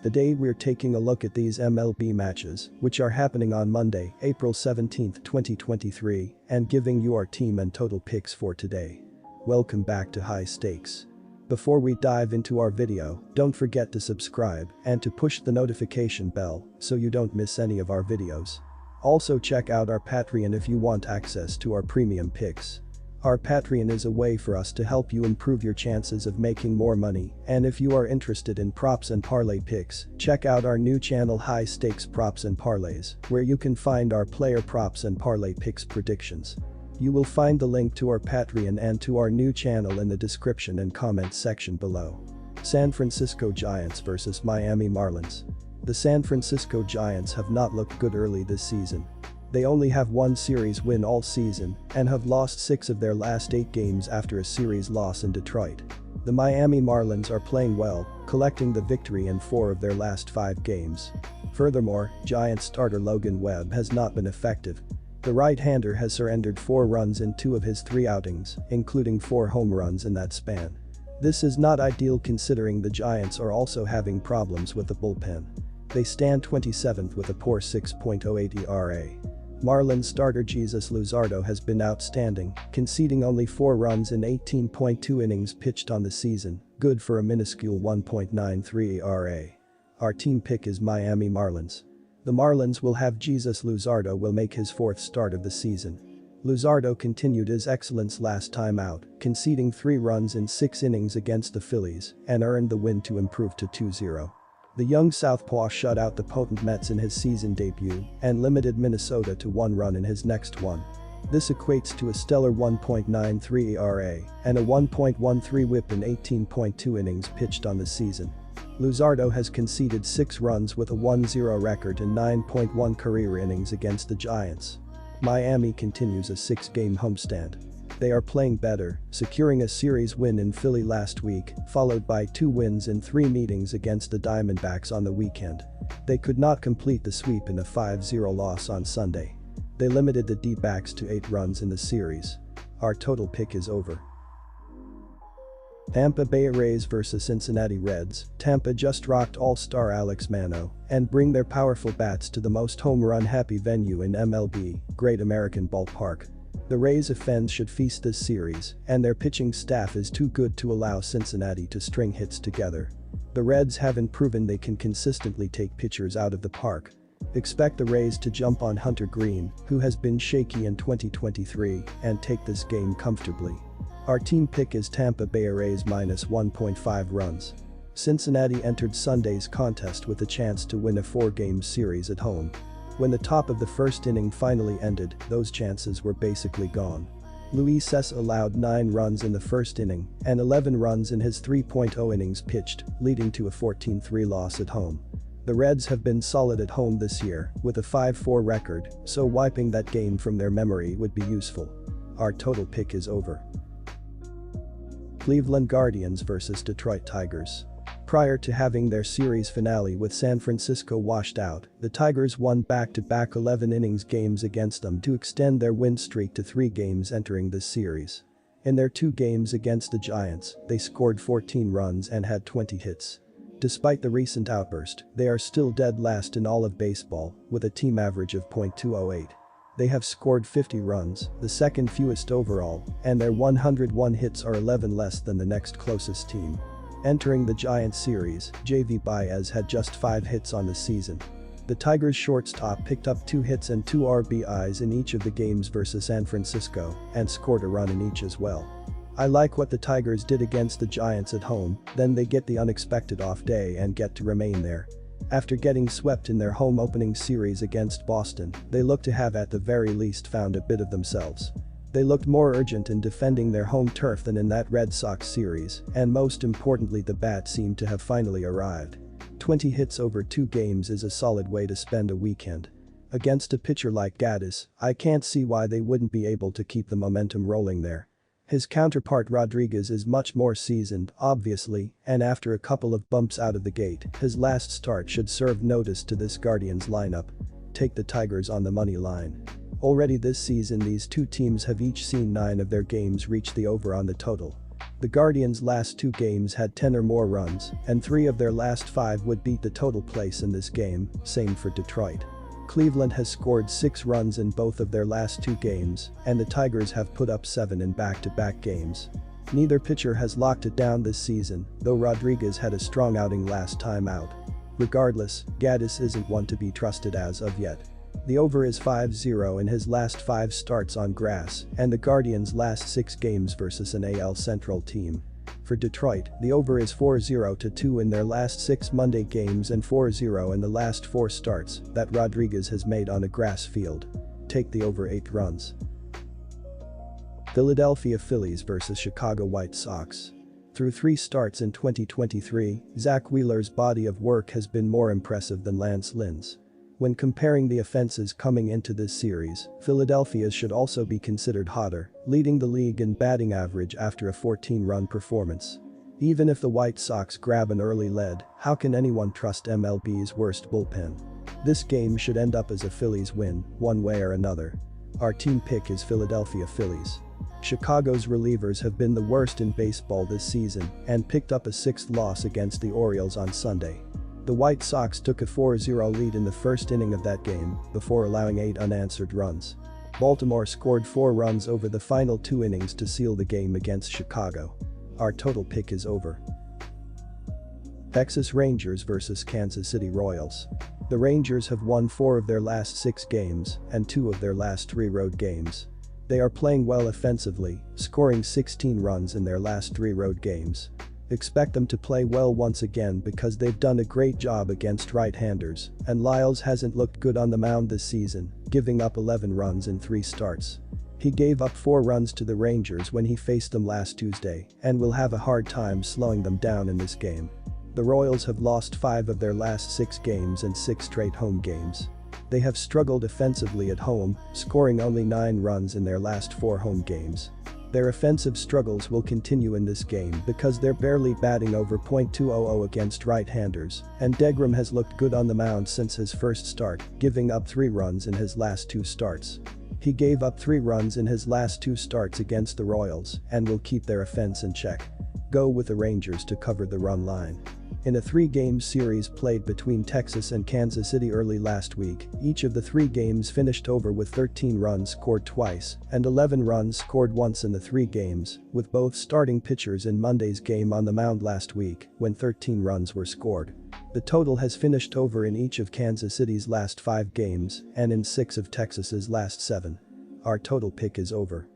Today we're taking a look at these MLB matches, which are happening on Monday, April 17, 2023, and giving you our team and total picks for today. Welcome back to High Stakes. Before we dive into our video, don't forget to subscribe and to push the notification bell so you don't miss any of our videos. Also check out our Patreon if you want access to our premium picks. Our Patreon is a way for us to help you improve your chances of making more money, and if you are interested in props and parlay picks, check out our new channel High Stakes Props and Parlays, where you can find our player props and parlay picks predictions. You will find the link to our Patreon and to our new channel in the description and comments section below. San Francisco Giants vs Miami Marlins. The San Francisco Giants have not looked good early this season. They only have one series win all season and have lost 6 of their last 8 games after a series loss in Detroit. The Miami Marlins are playing well, collecting the victory in 4 of their last 5 games. Furthermore, Giants starter Logan Webb has not been effective. The right-hander has surrendered 4 runs in 2 of his 3 outings, including 4 home runs in that span. This is not ideal considering the Giants are also having problems with the bullpen. They stand 27th with a poor 6.08 ERA. Marlins starter Jesus Luzardo has been outstanding, conceding only 4 runs in 18.2 innings pitched on the season, good for a minuscule 1.93 ERA. Our team pick is Miami Marlins. The Marlins will have Jesus Luzardo will make his 4th start of the season. Luzardo continued his excellence last time out, conceding 3 runs in 6 innings against the Phillies and earned the win to improve to 2-0. The young southpaw shut out the potent Mets in his season debut and limited Minnesota to 1 run in his next one. This equates to a stellar 1.93 ERA and a 1.13 WHIP in 18.2 innings pitched on the season. Luzardo has conceded 6 runs with a 1-0 record in 9.1 career innings against the Giants. Miami continues a 6-game homestand. They are playing better, securing a series win in Philly last week, followed by 2 wins in 3 meetings against the Diamondbacks on the weekend. They could not complete the sweep in a 5-0 loss on Sunday. They limited the D-backs to 8 runs in the series. Our total pick is over. Tampa Bay Rays vs Cincinnati Reds. Tampa just rocked all-star Alex Mano and bring their powerful bats to the most home run-happy venue in MLB, Great American Ballpark. The Rays' offense should feast this series, and their pitching staff is too good to allow Cincinnati to string hits together. The Reds haven't proven they can consistently take pitchers out of the park. Expect the Rays to jump on Hunter Green, who has been shaky in 2023, and take this game comfortably. Our team pick is Tampa Bay Rays minus 1.5 runs. Cincinnati entered Sunday's contest with a chance to win a 4-game series at home. When the top of the first inning finally ended, those chances were basically gone. Luis Cessa allowed 9 runs in the first inning and 11 runs in his 3.0 innings pitched, leading to a 14-3 loss at home. The Reds have been solid at home this year, with a 5-4 record, so wiping that game from their memory would be useful. Our total pick is over. Cleveland Guardians vs Detroit Tigers. Prior to having their series finale with San Francisco washed out, the Tigers won back-to-back 11 innings games against them to extend their win streak to 3 games entering this series. In their 2 games against the Giants, they scored 14 runs and had 20 hits. Despite the recent outburst, they are still dead last in all of baseball, with a team average of .208. They have scored 50 runs, the second fewest overall, and their 101 hits are 11 less than the next closest team. Entering the Giants series, JV Baez had just 5 hits on the season. The Tigers shortstop picked up 2 hits and 2 RBIs in each of the games versus San Francisco and scored a run in each as well. I like what the Tigers did against the Giants at home, then they get the unexpected off day and get to remain there. After getting swept in their home opening series against Boston, they look to have at the very least found a bit of themselves. They looked more urgent in defending their home turf than in that Red Sox series, and most importantly the bat seemed to have finally arrived. 20 hits over 2 games is a solid way to spend a weekend. Against a pitcher like Gaddis, I can't see why they wouldn't be able to keep the momentum rolling there. His counterpart Rodriguez is much more seasoned, obviously, and after a couple of bumps out of the gate, his last start should serve notice to this Guardians lineup. Take the Tigers on the money line. Already this season these 2 teams have each seen 9 of their games reach the over on the total. The Guardians' last 2 games had 10 or more runs, and 3 of their last 5 would beat the total place in this game, same for Detroit. Cleveland has scored 6 runs in both of their last 2 games, and the Tigers have put up 7 in back-to-back games. Neither pitcher has locked it down this season, though Rodriguez had a strong outing last time out. Regardless, Gaddis isn't one to be trusted as of yet. The over is 5-0 in his last 5 starts on grass, and the Guardians' last 6 games versus an AL Central team. For Detroit, the over is 4-2 in their last 6 Monday games and 4-0 in the last 4 starts that Rodriguez has made on a grass field. Take the over 8 runs. Philadelphia Phillies vs Chicago White Sox. Through 3 starts in 2023, Zach Wheeler's body of work has been more impressive than Lance Lynn's. When comparing the offenses coming into this series, Philadelphia's should also be considered hotter, leading the league in batting average after a 14-run performance. Even if the White Sox grab an early lead, how can anyone trust MLB's worst bullpen? This game should end up as a Phillies win, one way or another. Our team pick is Philadelphia Phillies. Chicago's relievers have been the worst in baseball this season and picked up a 6th loss against the Orioles on Sunday. The White Sox took a 4-0 lead in the first inning of that game before allowing 8 unanswered runs. Baltimore scored 4 runs over the final 2 innings to seal the game against Chicago. Our total pick is over. Texas Rangers vs Kansas City Royals. The Rangers have won 4 of their last 6 games and 2 of their last 3 road games. They are playing well offensively, scoring 16 runs in their last 3 road games. Expect them to play well once again because they've done a great job against right-handers, and Lyles hasn't looked good on the mound this season, giving up 11 runs in 3 starts. He gave up 4 runs to the Rangers when he faced them last Tuesday and will have a hard time slowing them down in this game. The Royals have lost 5 of their last 6 games and 6 straight home games. They have struggled offensively at home, scoring only 9 runs in their last 4 home games. Their offensive struggles will continue in this game because they're barely batting over .200 against right-handers, and Degram has looked good on the mound since his first start, giving up 3 runs in his last 2 starts. He gave up 3 runs in his last 2 starts against the Royals and will keep their offense in check. Go with the Rangers to cover the run line. In a 3-game series played between Texas and Kansas City early last week, each of the 3 games finished over with 13 runs scored twice and 11 runs scored once in the 3 games, with both starting pitchers in Monday's game on the mound last week when 13 runs were scored. The total has finished over in each of Kansas City's last 5 games and in 6 of Texas's last 7. Our total pick is over.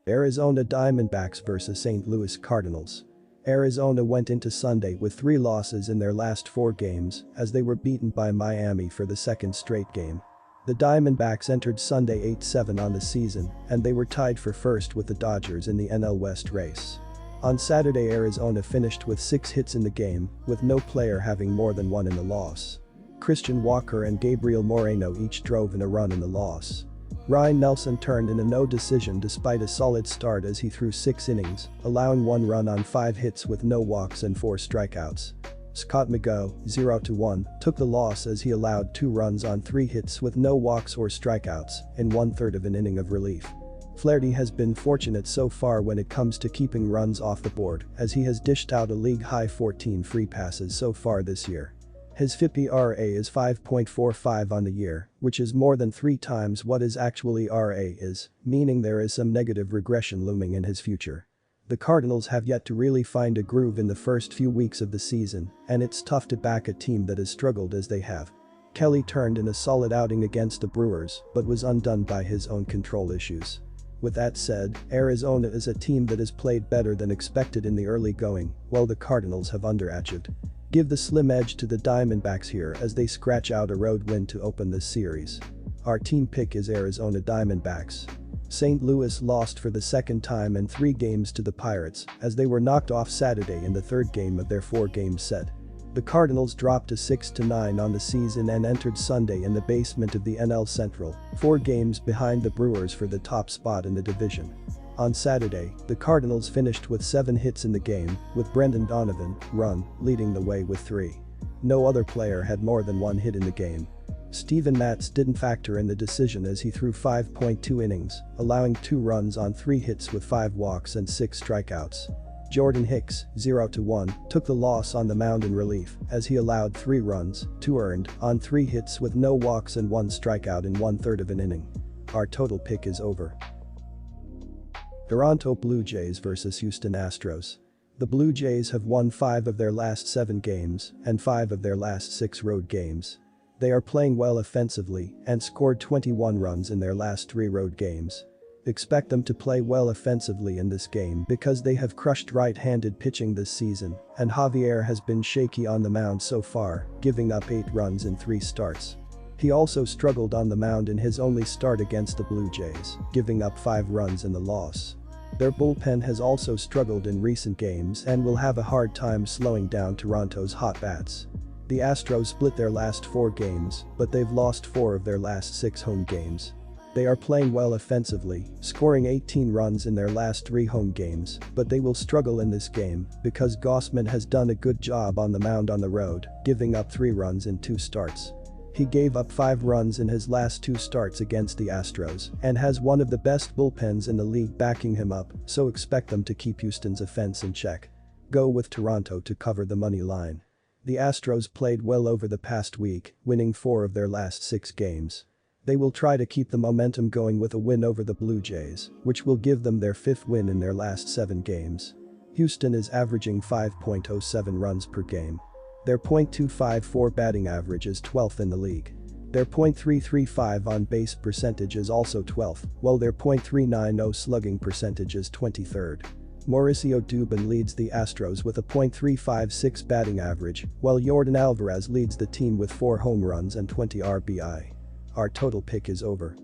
Arizona Diamondbacks vs St. Louis Cardinals. Arizona went into Sunday with 3 losses in their last 4 games as they were beaten by Miami for the 2nd straight game. The Diamondbacks entered Sunday 8-7 on the season, and they were tied for first with the Dodgers in the NL West race. On Saturday, Arizona finished with 6 hits in the game, with no player having more than 1 in the loss. Christian Walker and Gabriel Moreno each drove in a run in the loss. Ryan Nelson turned in a no decision despite a solid start as he threw 6 innings, allowing 1 run on 5 hits with no walks and 4 strikeouts. Scott McGough, 0-1, took the loss as he allowed 2 runs on 3 hits with no walks or strikeouts in 1/3 of an inning of relief. Flaherty has been fortunate so far when it comes to keeping runs off the board as he has dished out a league-high 14 free passes so far this year. His FIP ERA is 5.45 on the year, which is more than 3 times what his actual ERA is, meaning there is some negative regression looming in his future. The Cardinals have yet to really find a groove in the first few weeks of the season, and it's tough to back a team that has struggled as they have. Kelly turned in a solid outing against the Brewers, but was undone by his own control issues. With that said, Arizona is a team that has played better than expected in the early going, while the Cardinals have underachieved. Give the slim edge to the Diamondbacks here as they scratch out a road win to open this series. Our team pick is Arizona Diamondbacks. St. Louis lost for the 2nd time in 3 games to the Pirates as they were knocked off Saturday in the 3rd game of their 4-game set. The Cardinals dropped to 6-9 on the season and entered Sunday in the basement of the NL Central, 4 games behind the Brewers for the top spot in the division. On Saturday, the Cardinals finished with 7 hits in the game, with Brendan Donovan, leading the way with 3. No other player had more than 1 hit in the game. Steven Matz didn't factor in the decision as he threw 5.2 innings, allowing 2 runs on 3 hits with 5 walks and 6 strikeouts. Jordan Hicks, 0-1, took the loss on the mound in relief as he allowed 3 runs, 2 earned, on 3 hits with no walks and 1 strikeout in 1/3 of an inning. Our total pick is over. Toronto Blue Jays vs Houston Astros. The Blue Jays have won 5 of their last 7 games and 5 of their last 6 road games. They are playing well offensively and scored 21 runs in their last 3 road games. Expect them to play well offensively in this game because they have crushed right-handed pitching this season, and Javier has been shaky on the mound so far, giving up 8 runs in 3 starts. He also struggled on the mound in his only start against the Blue Jays, giving up 5 runs in the loss. Their bullpen has also struggled in recent games and will have a hard time slowing down Toronto's hot bats. The Astros split their last 4 games, but they've lost 4 of their last 6 home games. They are playing well offensively, scoring 18 runs in their last 3 home games, but they will struggle in this game because Gausman has done a good job on the mound on the road, giving up 3 runs in 2 starts. He gave up 5 runs in his last 2 starts against the Astros and has one of the best bullpens in the league backing him up, so expect them to keep Houston's offense in check. Go with Toronto to cover the money line. The Astros played well over the past week, winning 4 of their last 6 games. They will try to keep the momentum going with a win over the Blue Jays, which will give them their 5th win in their last 7 games. Houston is averaging 5.07 runs per game. Their .254 batting average is 12th in the league. Their .335 on-base percentage is also 12th, while their .390 slugging percentage is 23rd. Mauricio Dubon leads the Astros with a .356 batting average, while Yordan Alvarez leads the team with 4 home runs and 20 RBI. Our total pick is over.